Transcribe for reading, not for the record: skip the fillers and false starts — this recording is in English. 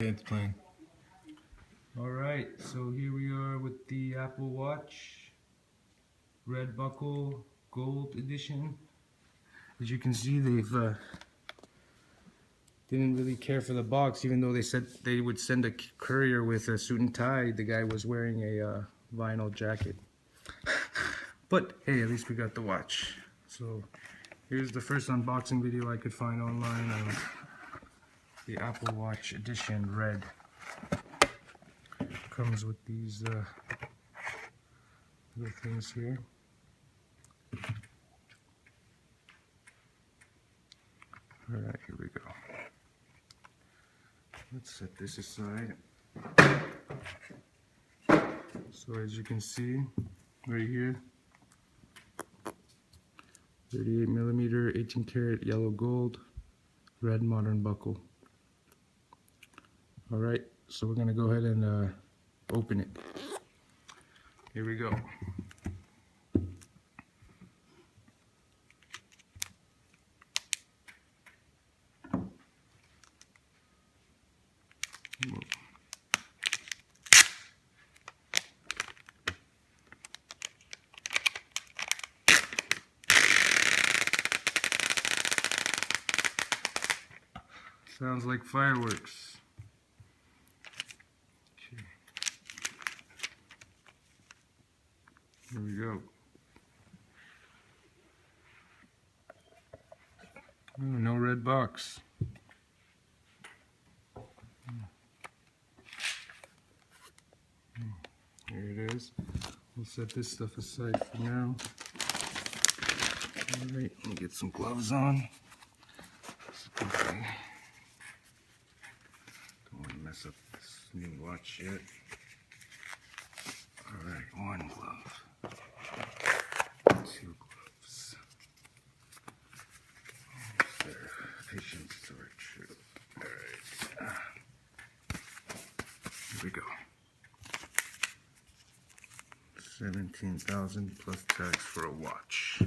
It's playing. Alright, so here we are with the Apple Watch Red Buckle Gold Edition. As you can see, they've didn't really care for the box, even though they said they would send a courier with a suit and tie. The guy was wearing a vinyl jacket. But hey, at least we got the watch. So here's the first unboxing video I could find online of the Apple Watch Edition Red. Comes with these little things here. Alright, here we go. Let's set this aside. So as you can see, right here, 38mm, 18 karat yellow gold, red modern buckle. Alright, so we're gonna go ahead and open it. Here we go. Sounds like fireworks. Okay. Here we go. Oh, no red box. Here it is. We'll set this stuff aside for now. Alright, let me get some gloves on. Okay. Don't want to mess up this new watch yet. Alright, one glove. Two gloves. Verification storage. Alright. Here we go. 17,000 plus tax for a watch.